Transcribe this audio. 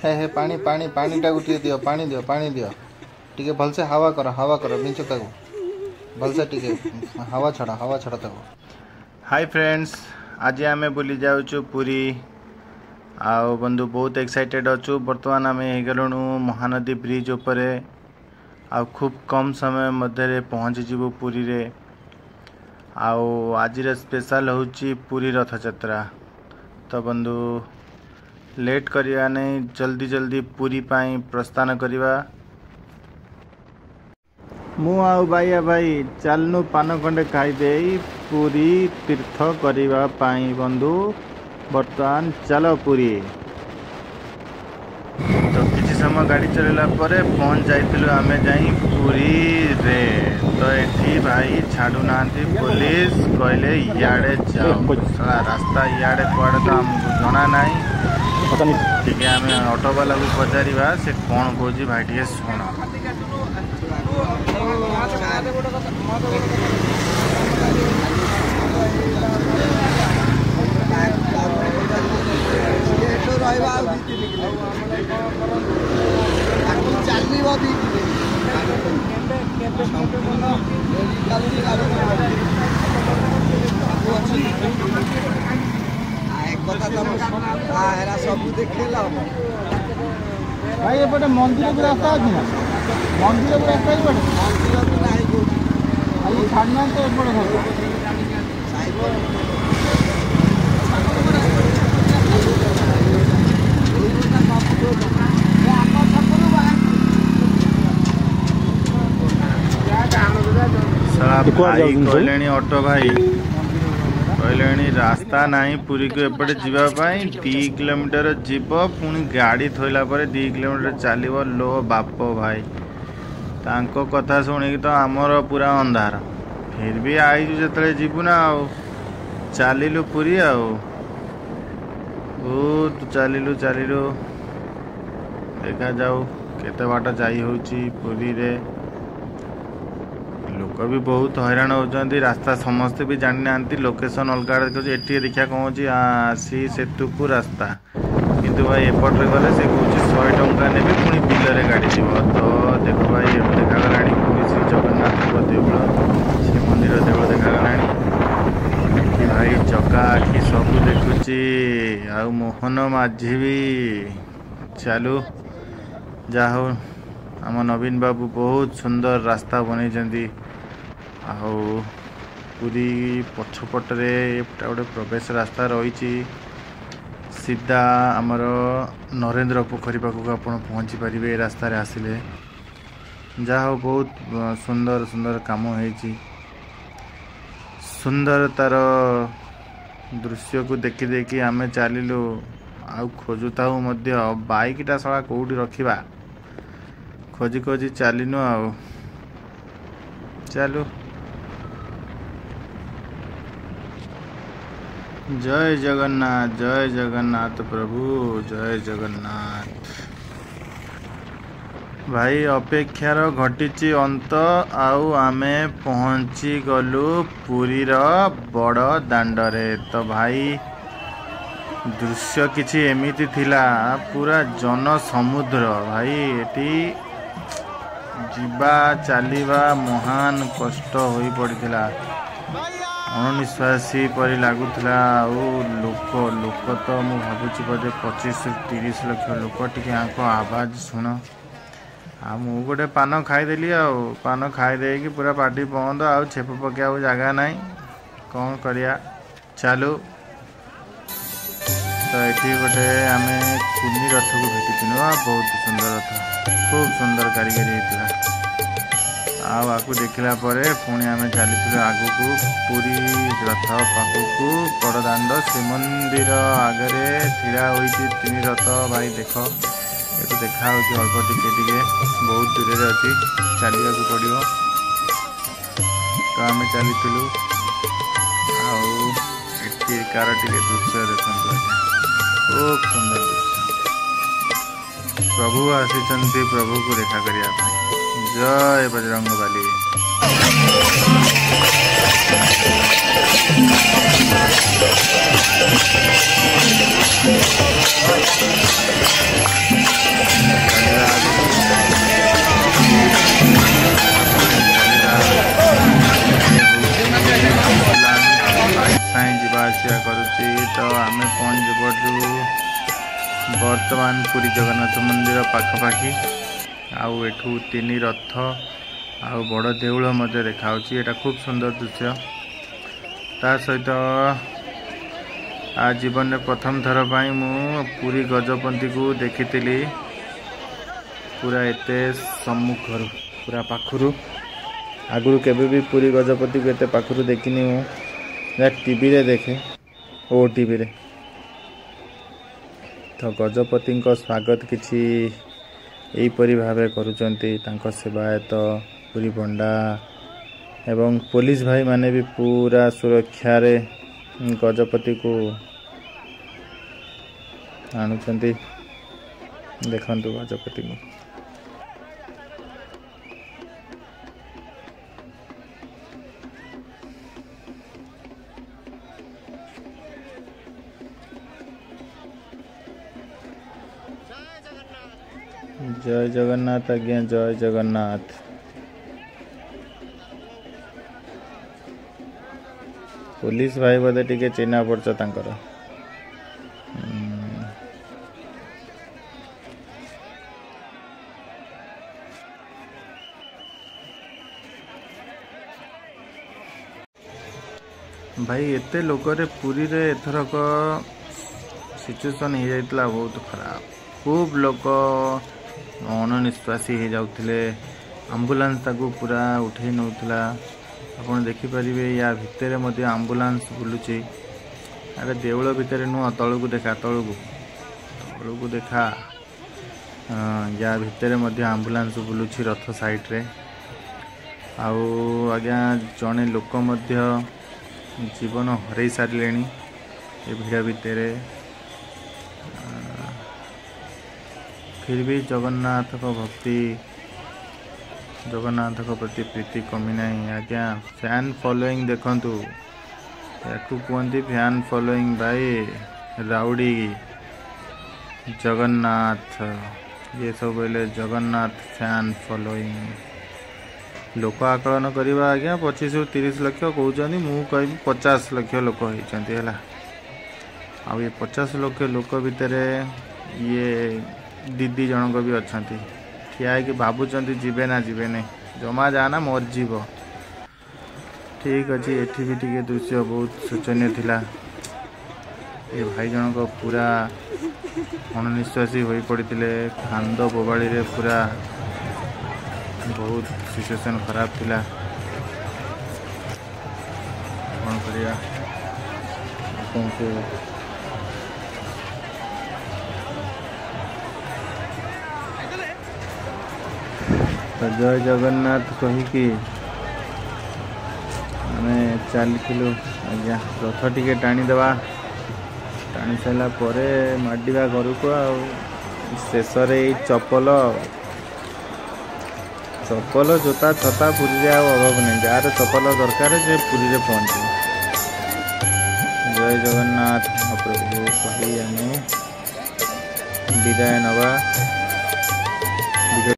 हे पानी पानी पानी टाକୁ ଟିକେ ଦିଅ ପାଣି ଦିଅ ଟିକେ ଭଲସେ ହାୱା କର ବିଞ୍ଚ ତାକୁ भलसे टिके हवा छड़ा तक। हाय फ्रेंड्स, आज आमे बुली जाऊँ पुरी आओ बंधु बहुत एक्साइटेड अच्छु। बर्तमान आम गलुणु महानदी ब्रिज उपरे आउ खूब कम समय मध्य पहुँची जीवु पुरी रे। आओ आज स्पेशल होची पुरी रथ यात्रा। तो बंधु लेट करिया नहीं, जल्दी जल्दी पुरी पाई प्रस्थान करिवा। मु आउ भाई चलनु पान खंडे खाईदे पुरी तीर्थ करिवा पाई बंधु। बर्तमान चलो पुरी। तो किसी समय गाड़ी चलेला परे पहुंच जाइतिलु आमे जाई पुरी रे। तो एठी भाई छाड़ू नांती पुलिस कहले इयाड़े जाओ। सारा रास्ता इयाड़े कुआड़े तो हमको जना नहीं। ठीक है, आमे ऑटो वाला को पचारिबा से कोन कहूजी भाई टिके सुनो। सब देखेला भाई एपटे मंदिर को रास्ता अछि ना? मंदिर को रास्ता एपटे मंदिर को नाही को आई छाड़ना तो एपटे हो भाई कहले ऑटो भाई कहले रास्ता नहीं पुरी को एपटे जीवाई 2 किलोमीटर जीव पुणी गाड़ी थोला पर 2 किलोमीटर चलो। लो बाप भाई तांको कथा शुणिक तो आमर पूरा अंधार। फिर भी आईजु जो जीवु ना आउ चलिलु पुरी आउ बहुत चलिलु देखा जाऊ केते बाट जाई होची पुरी रे। लोक भी बहुत हैरान होती। रास्ता समस्ते भी जानी ना, लोकेशन अलग एटी देखा कौन सी सेतु को रास्ता किंतु भाई एपटे गले से कौन 100 टंका ने पुणी बिलरे गाड़ी जीव। तो देखो भाई ये देखा पुरी श्री जगन्नाथ देवल श्री मंदिर देवल देखा भाई चका आखि सब देखुची। आ मोहन माझी भी चलू जा हो आम नवीन बाबू बहुत सुंदर रास्ता बनई। आओ पुरी पछपटे गोटे प्रवेश रास्ता रही सीधा आमर नरेंद्र पोखरी पाखक आप पहुँची पारे रास्तार आसिले। जा हो बहुत सुंदर सुंदर काम हो सुंदर तार दृश्य को देखी देखी आमे चलिलु। आउ खोजुता बाइकटा साला कौटी रखा खोजी खोजी चलिनु आउ चलू। जय जगन्नाथ प्रभु, जय जगन्नाथ। भाई अपेक्षार घटी अंत आउ आमे पहुँची गलु पुरीर बड़ दांडरे। तो भाई दृश्य किछि एमिति थिला, पूरा जन समुद्र भाई एटी जीवा चलिबा महान कष्ट होई पड़िथिला। अनिश्वासी परि लागुथिला। लोक लोक तो मु भाबुची बोधे 25-30 लाख लोक टिके आंको आवाज सुन। आ मु गोटे पान खाईदेली पान खाईदे कि पूरा पार्टी बंद आउ छेप पकिया जगह नहीं कौन करिया चलू। तो ये गोटे आम कुनी रथ को भेटिनु बहुत सुंदर रथ खूब सुंदर कारीगरी होता। आपको देखला पुणी आम चली आग को पुरी रथ पाखक बड़दाण्ड श्रीमंदिर आगे ठिया हो 3 रथ। भाई देख ये देखा अल्प टिके बहुत दूर अच्छी चलने को पड़ो। तो आम चली आर टे दृश्य देखते खूब सुंदर दृश्य। प्रभु आसी प्रभु को देखा करने। जय बजरंगबली। बर्तमान पुरी जगन्नाथ मंदिर पाखापाखि आउ एठू 3 रथ आउ बड़ देउल मध्य देखा एटा खूब सुंदर दृश्य। ता सहित आ जीवन में प्रथम थर पाई मु पुरी गजपति को देखी पूरा एते सम्मुखर पूरा पाखुरु आगुरु केबे भी पुरी गजपति को एते पाखुरु देखिनी मु टीवी रे देखे ओ टीवी रे। तो गजपति को स्वागत किछि एहीपरि भावे करुचंती तांको सेवायत पुरी बंडा एवं पुलिस भाई माने भी पूरा सुरक्षा रे गजपति को आणुचंती। देखंतु गजपति को जय जगन्नाथ आज्ञा जय जगन्नाथ। पुलिस भाई बोधे टिके चिन्हा पड़छ तांकर। भाई एते लोक रे पुरी रे एथरक सिचुएशन हो जाइतला बहुत खराब। खूब लोक अणनिश्वासी हो जाउथिले। एम्बुलेंस ताकू पूरा उठे नउथला। आपण देखि परिबे या भितरे मध्ये एम्बुलेंस बुलुची। अरे देउळ भितरे नु तळकू देखा तळकू देखा या भितरे मध्ये एम्बुलेंस बुलुची रथ साइड रे। आउ आज्ञा जने लोक मध्ये जीवन हरई सारिलेनी ए भिड़ भितरे। फिर भी जगन्नाथ को भक्ति जगन्नाथ को प्रति प्रीति कमी नहीं आज्ञा। फैन फॉलोइंग देखंतु याकू कहते फैन फॉलोइंग भाई राउडी जगन्नाथ ये सब बोले जगन्नाथ फैन फॉलोइंग। लोक आकलन करवा आज्ञा 25 ରୁ 30 लाख कहते मु कह 50 लाख लोक होती है। आ ये 50 लाख लोक भितर ये दीदी जनक भी अच्छा ठिया कि भावुंट जीवे ना जीवे नहीं जमा जाना मरजीव। ठीक अच्छे एठी भी टी दृश्य बहुत शोचनीय थिला। ये भाई जनक पूरा अणनिश्वासी हो पड़ते कांद बोबाड़ी रे पूरा बहुत सिचुएशन खराब थिला। कौन करिया तो जय जगन्नाथ कहीकि आमे चलू आज्ञा रथ टिके टाणीदेवा। टाणी सारा पर माडिबा घर को शेष चपल चपल जोता छता पुरी अभाव नहीं जार चपल दरकार जे पुरी रे पहुंचे। जय जगन्नाथ प्रभु कही आमे विदाय नवा।